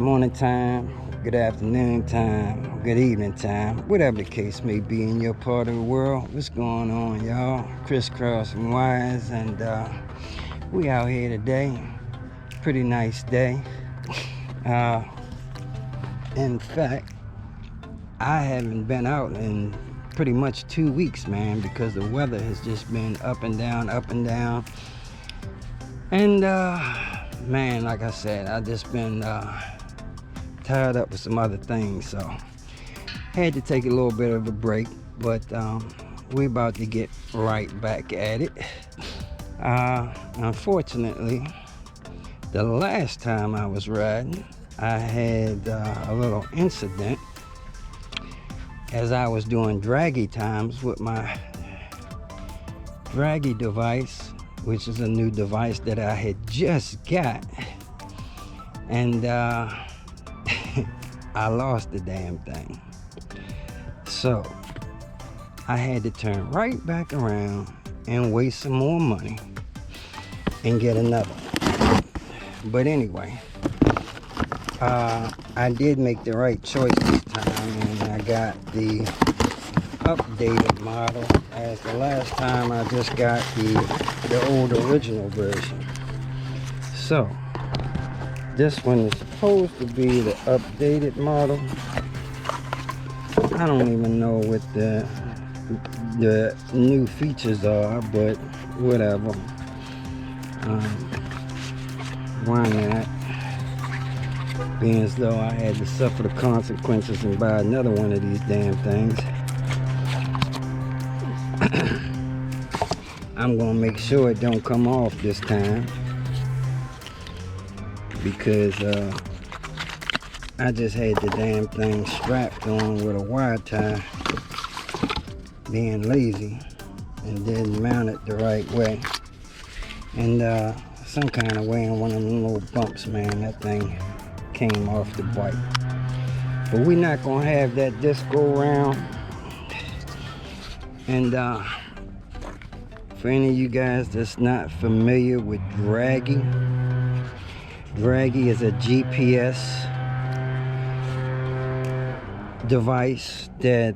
morning time, good afternoon time, good evening time, whatever the case may be in your part of the world. What's going on, y'all? Crisscrossing wires, and we out here today. Pretty nice day. In fact, I haven't been out in pretty much 2 weeks, man, because the weather has just been up and down, up and down. And man, like I said, I just been tied up with some other things, so had to take a little bit of a break, but we about to get right back at it. Unfortunately, the last time I was riding, I had a little incident as I was doing draggy times with my draggy device, which is a new device that I had just got, and I lost the damn thing. So I had to turn right back around and waste some more money and get another one. But anyway, I did make the right choice this time, and I got the updated model, as the last time I just got the old original version. So this one is supposed to be the updated model. I don't even know what the new features are, but whatever. Why not? Being as though I had to suffer the consequences and buy another one of these damn things. I'm gonna make sure it don't come off this time, because I just had the damn thing strapped on with a wire tie, being lazy, and didn't mount it the right way, and some kind of way in one of them little bumps, man, that thing came off the bike. But we're not gonna have that this go around. And for any of you guys that's not familiar with Draggy, Draggy is a GPS device that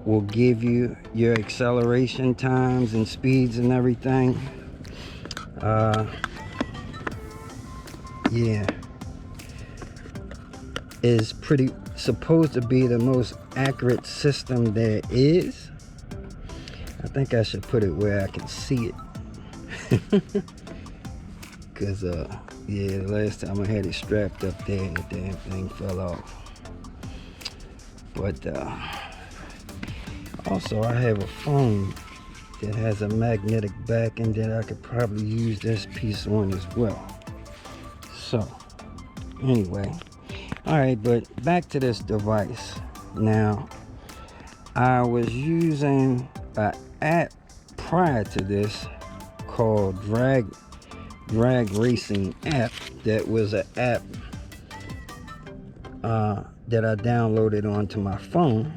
will give you your acceleration times and speeds and everything. Yeah, is pretty supposed to be the most accurate system there is. I think I should put it where I can see it. Cause yeah, the last time I had it strapped up there and the damn thing fell off. But also I have a phone that has a magnetic backing that I could probably use this piece on as well. So anyway, all right, but back to this device. Now, I was using an app prior to this called Drag Racing app. That was an app that I downloaded onto my phone,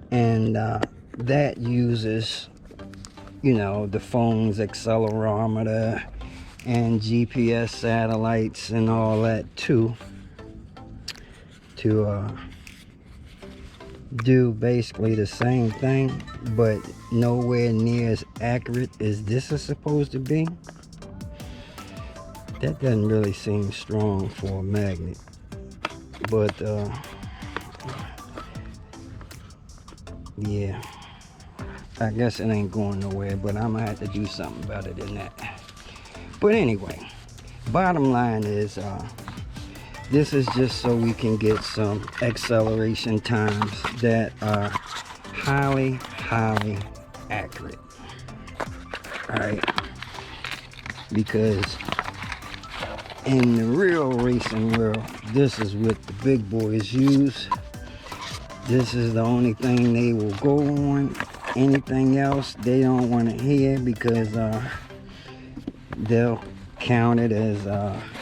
and that uses, you know, the phone's accelerometer and GPS satellites and all that too, to do basically the same thing, but nowhere near as accurate as this is supposed to be. That doesn't really seem strong for a magnet, but yeah, I guess it ain't going nowhere, but I'm gonna have to do something about it in that. But anyway, bottom line is this is just so we can get some acceleration times that are highly accurate. All right, because in the real racing world, this is what the big boys use. This is the only thing they will go on. Anything else they don't want to hear, because they'll count it as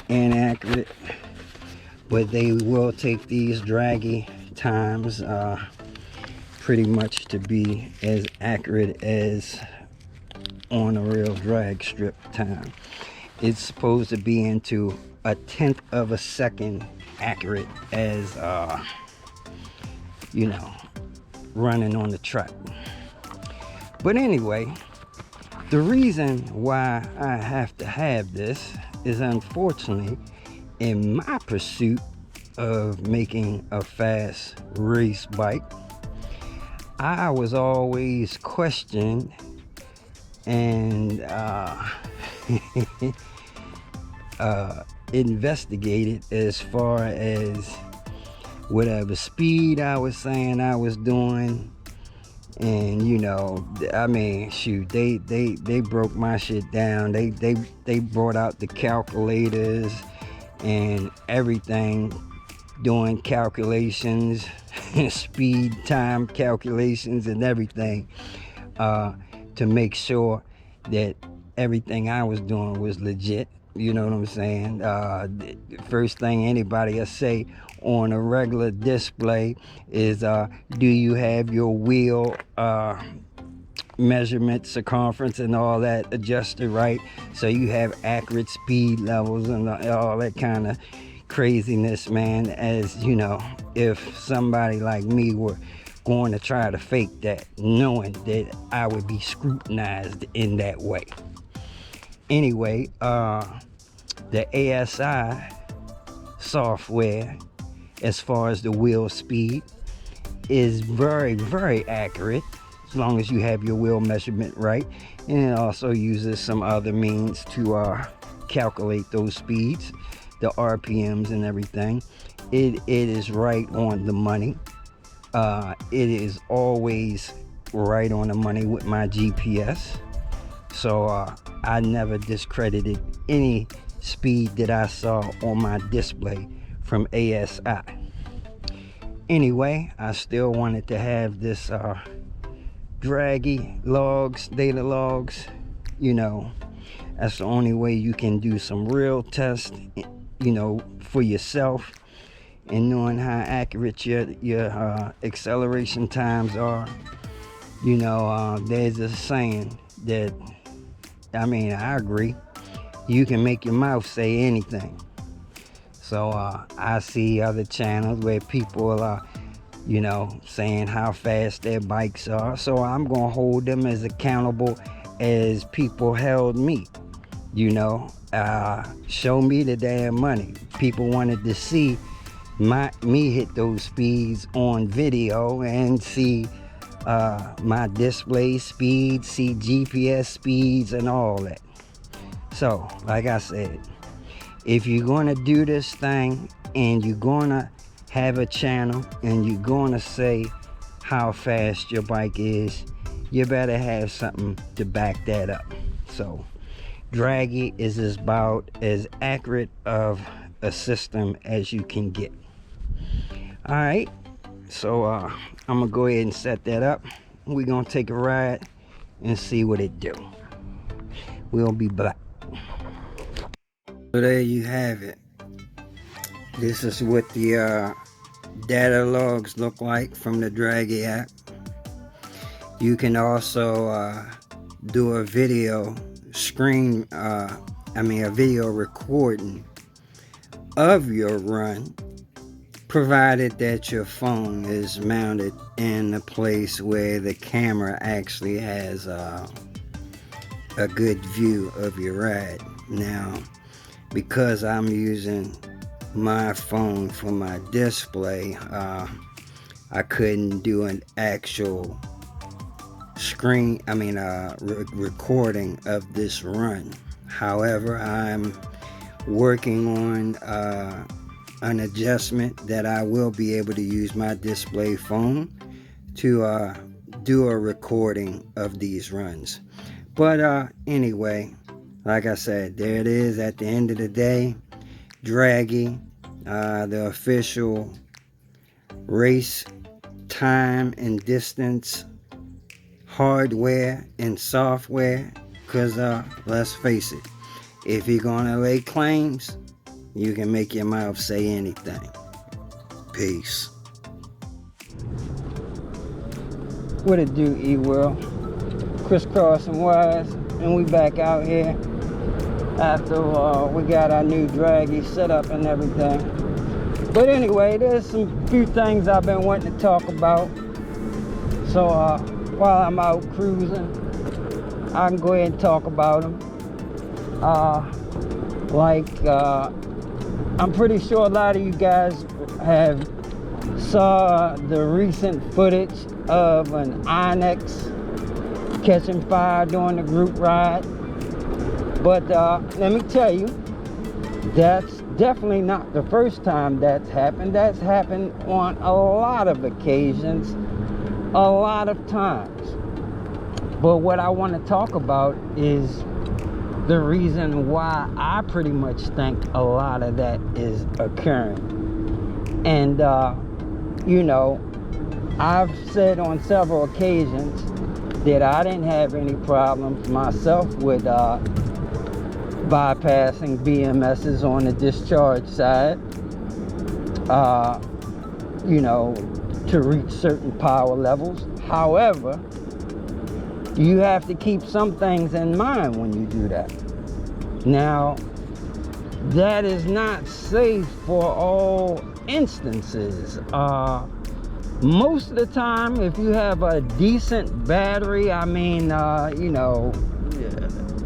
inaccurate. But they will take these draggy times pretty much to be as accurate as on a real drag strip time. It's supposed to be into a tenth of a second accurate as you know, running on the track. But anyway, the reason why I have to have this is, unfortunately, in my pursuit of making a fast race bike, I was always questioned and investigated as far as whatever speed I was saying I was doing. And you know, I mean, shoot, they broke my shit down. They brought out the calculators and everything, doing calculations, speed, time calculations, and everything, to make sure that everything I was doing was legit. You know what I'm saying? First thing anybody will say on a regular display is, do you have your wheel measurement, circumference, and all that adjusted right, so you have accurate speed levels and all that kind of craziness, man? As you know, if somebody like me were going to try to fake that, knowing that I would be scrutinized in that way. Anyway, the ASI software, as far as the wheel speed, is very, very accurate as long as you have your wheel measurement right, and it also uses some other means to calculate those speeds, the RPMs and everything. It is right on the money. It is always right on the money with my GPS, so I never discredited any speed that I saw on my display from ASI. Anyway, I still wanted to have this Draggy logs, data logs. You know, that's the only way you can do some real tests, you know, for yourself, and knowing how accurate your acceleration times are. You know, there's a saying that, I mean, I agree, you can make your mouth say anything. So I see other channels where people are, you know, saying how fast their bikes are. So I'm gonna hold them as accountable as people held me. You know, show me the damn money. People wanted to see me hit those speeds on video and see my display speeds, see GPS speeds and all that. So, like I said, if you're gonna do this thing and you're gonna have a channel and you're gonna say how fast your bike is, you better have something to back that up. So, Draggy is about as accurate of a system as you can get. All right, so I'm gonna go ahead and set that up. We're gonna take a ride and see what it do. We'll be back. So there you have it. This is what the data logs look like from the Draggy app. You can also do a video a video recording of your run, provided that your phone is mounted in a place where the camera actually has a good view of your ride. Now, because I'm using my phone for my display, I couldn't do an actual recording of this run. However, I'm working on an adjustment that I will be able to use my display phone to do a recording of these runs. But anyway, like I said, there it is at the end of the day. Draggy, the official race time and distance hardware and software. Because let's face it, if you're gonna lay claims, you can make your mouth say anything. Peace. What it do, E-World? Crisscross and Wise, and we back out here after we got our new Draggy set up and everything. But anyway, there's some few things I've been wanting to talk about. So while I'm out cruising, I can go ahead and talk about them. I'm pretty sure a lot of you guys have saw the recent footage of an Onyx catching fire during the group ride. But let me tell you, that's definitely not the first time that's happened. That's happened on a lot of occasions, a lot of times. But what I want to talk about is the reason why I pretty much think a lot of that is occurring. And you know, I've said on several occasions that I didn't have any problems myself with bypassing BMSs on the discharge side, you know, to reach certain power levels. However, you have to keep some things in mind when you do that. Now, that is not safe for all instances. Most of the time, if you have a decent battery, I mean, you know,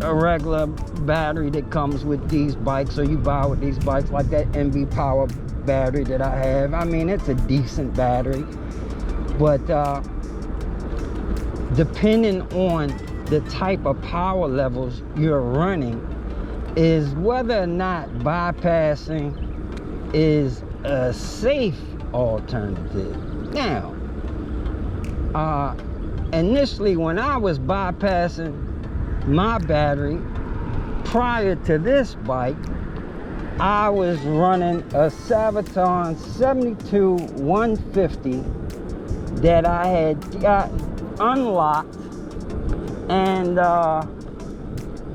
a regular battery that comes with these bikes, or you buy with these bikes, like that MV Power battery that I have. I mean, it's a decent battery, but depending on the type of power levels you're running is whether or not bypassing is a safe alternative. Now, initially when I was bypassing my battery prior to this bike, I was running a Sabaton 72 150 that I had got unlocked, and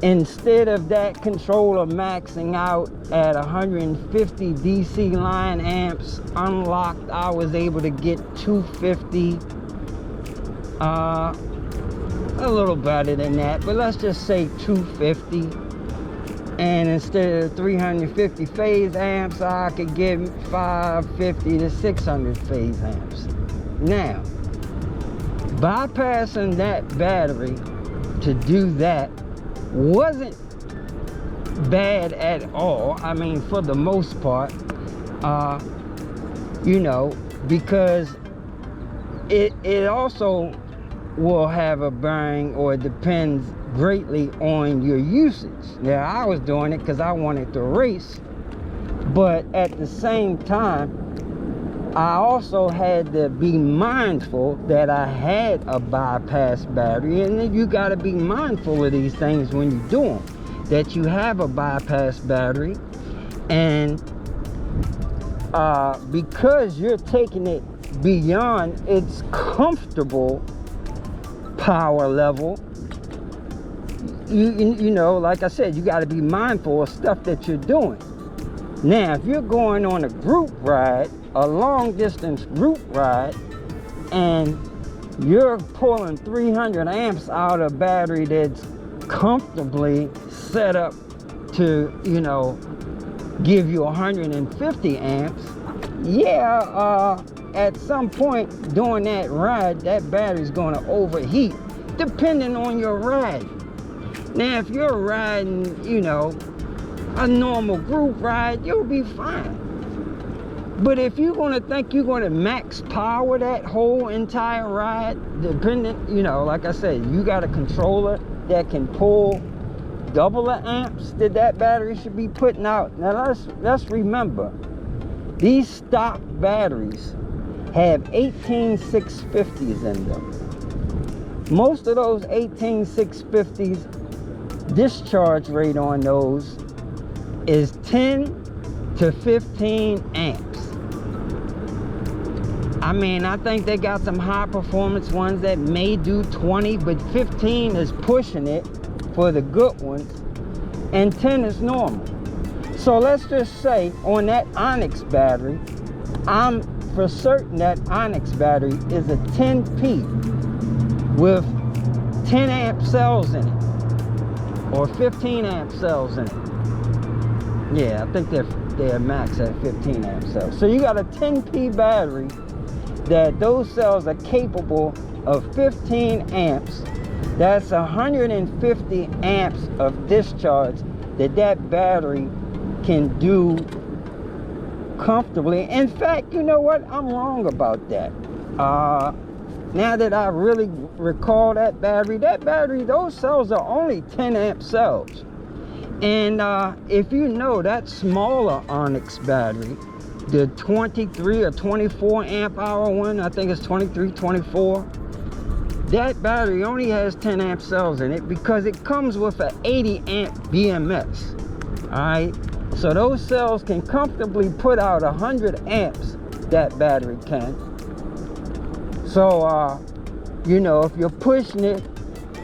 instead of that controller maxing out at 150 DC line amps unlocked, I was able to get 250, a little better than that, but let's just say 250. And instead of 350 phase amps, I could get 550 to 600 phase amps. Now, bypassing that battery to do that wasn't bad at all. I mean, for the most part, you know, because it also will have a bearing, or it depends greatly on your usage. Now, I was doing it because I wanted to race, but at the same time, I also had to be mindful that I had a bypass battery, and then you got to be mindful of these things when you do them, that you have a bypass battery, and because you're taking it beyond its comfortable power level, you know, like I said, you got to be mindful of stuff that you're doing. Now, if you're going on a group ride, a long distance group ride, and you're pulling 300 amps out of a battery that's comfortably set up to, you know, give you 150 amps, yeah, at some point during that ride, that battery's going to overheat, depending on your ride. Now, if you're riding, you know, a normal group ride, you'll be fine. But if you're going to think you're going to max power that whole entire ride, dependent, you know, like I said, you got a controller that can pull double the amps that that battery should be putting out. Now, let's remember, these stock batteries have 18650s in them. Most of those 18650s, discharge rate on those is 10 to 15 amps. I mean, I think they got some high performance ones that may do 20, but 15 is pushing it for the good ones, and 10 is normal. So let's just say on that Onyx battery, I'm for certain that Onyx battery is a 10P with 10 amp cells in it, or 15 amp cells in it. Yeah, I think they're max at 15 amp cells. So you got a 10P battery that those cells are capable of 15 amps. That's 150 amps of discharge that battery can do comfortably. In fact, you know what? I'm wrong about that. Now that I really recall that battery, those cells are only 10 amp cells. And if you know that smaller Onyx battery, the 23 or 24 amp hour one, I think it's 23, 24, that battery only has 10 amp cells in it because it comes with an 80 amp BMS. All right, so those cells can comfortably put out 100 amps, that battery can. So you know, if you're pushing it,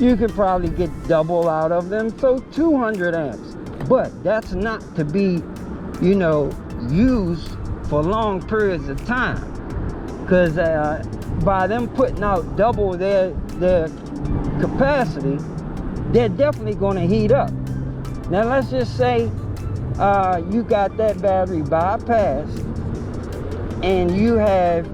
you could probably get double out of them, so 200 amps. But that's not to be, you know, used for long periods of time, because by them putting out double their capacity, they're definitely going to heat up. Now let's just say you got that battery bypassed and you have,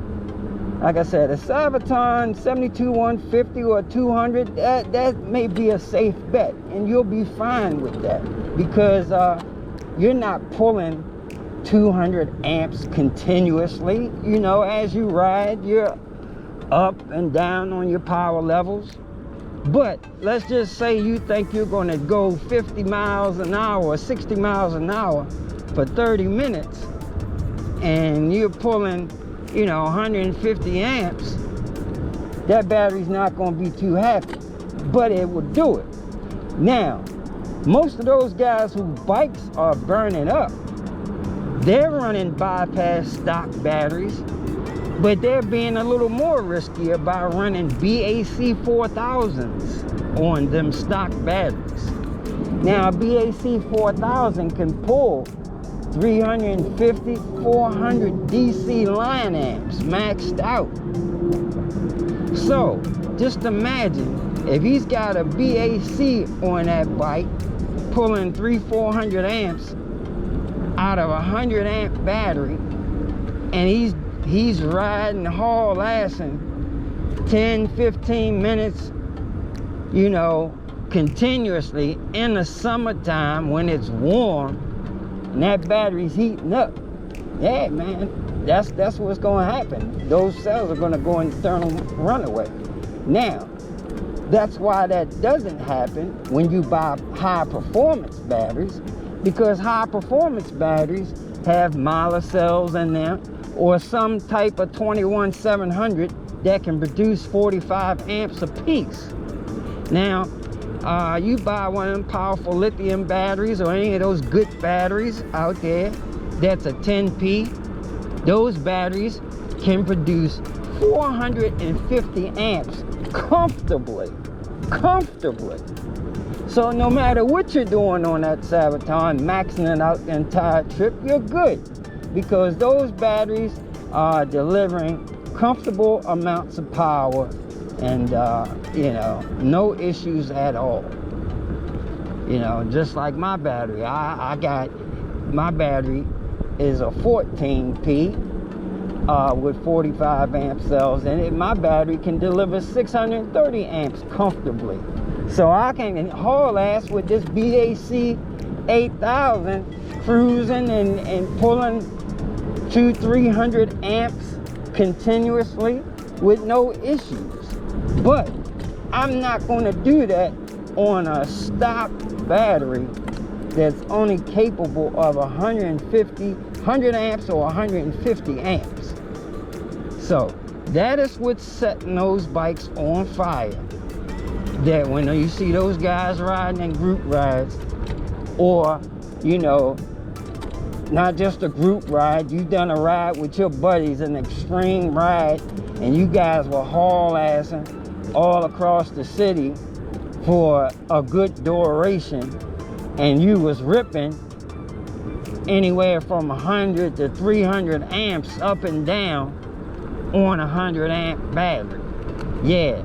like I said, a Sabaton 72150 or 200. That may be a safe bet, and you'll be fine with that because you're not pulling 200 amps continuously. You know, as you ride, you're up and down on your power levels. But let's just say you think you're going to go 50 miles an hour or 60 miles an hour for 30 minutes, and you're pulling, you know, 150 amps. That battery's not going to be too happy, but it will do it. Now, most of those guys whose bikes are burning up, they're running bypass stock batteries, but they're being a little more riskier by running BAC 4000s on them stock batteries. Now, a BAC 4000 can pull 350, 400 DC line amps maxed out. So, just imagine if he's got a BAC on that bike pulling 300-400 amps out of a 100 amp battery, and he's riding haul-assing 10-15 minutes, you know, continuously in the summertime when it's warm and that battery's heating up. Yeah, man, that's what's going to happen. Those cells are going to go in thermal runaway. Now, that's why that doesn't happen when you buy high performance batteries, because high performance batteries have Mylar cells in them or some type of 21700 that can produce 45 amps apiece. Now, you buy one of them powerful lithium batteries or any of those good batteries out there that's a 10P, those batteries can produce 450 amps comfortably. So no matter what you're doing on that Sabaton, maxing it out the entire trip, you're good, because those batteries are delivering comfortable amounts of power and you know, no issues at all. You know, just like my battery, I got, my battery is a 14P with 45 amp cells in it. My battery can deliver 630 amps comfortably. So I can haul ass with this BAC 8000 cruising and pulling 200-300 amps continuously with no issues. But I'm not going to do that on a stock battery that's only capable of 100 amps or 150 amps. So that is what's setting those bikes on fire. That when you see those guys riding in group rides, or, you know, not just a group ride, you done a ride with your buddies, an extreme ride, and you guys were haul-assing all across the city for a good duration, and you was ripping anywhere from 100 to 300 amps up and down on a 100 amp battery. Yeah,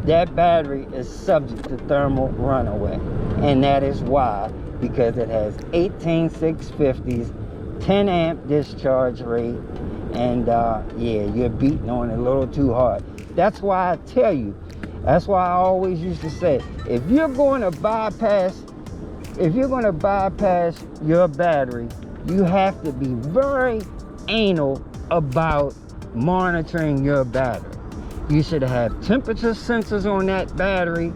that battery is subject to thermal runaway, and that is why because it has 18650s, 10 amp discharge rate, and yeah, you're beating on it a little too hard. That's why I tell you, that's why I always used to say, if you're going to bypass your battery, you have to be very anal about monitoring your battery. You should have temperature sensors on that battery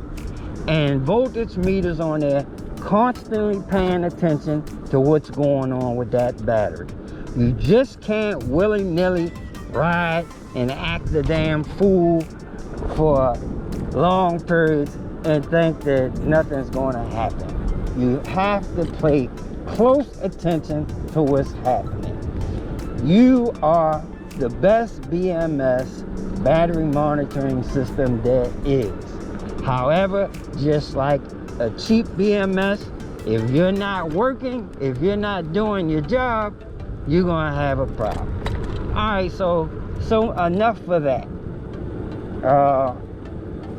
and voltage meters on there, constantly paying attention to what's going on with that battery. You just can't willy-nilly ride and act the damn fool for long periods and think that nothing's going to happen. You have to pay close attention to what's happening. You are the best BMS battery monitoring system there is. However, just like a cheap BMS, if you're not working, if you're not doing your job, you're gonna have a problem. All right, so enough for that.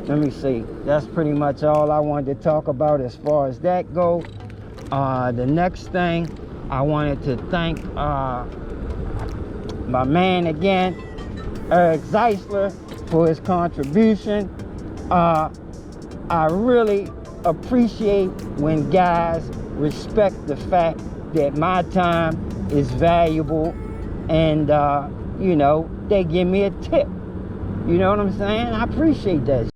Let me see, that's pretty much all I wanted to talk about as far as that go. The next thing, I wanted to thank my man again, Eric Zeisler, for his contribution. I really appreciate when guys respect the fact that my time is valuable, and you know, they give me a tip. You know what I'm saying? I appreciate that.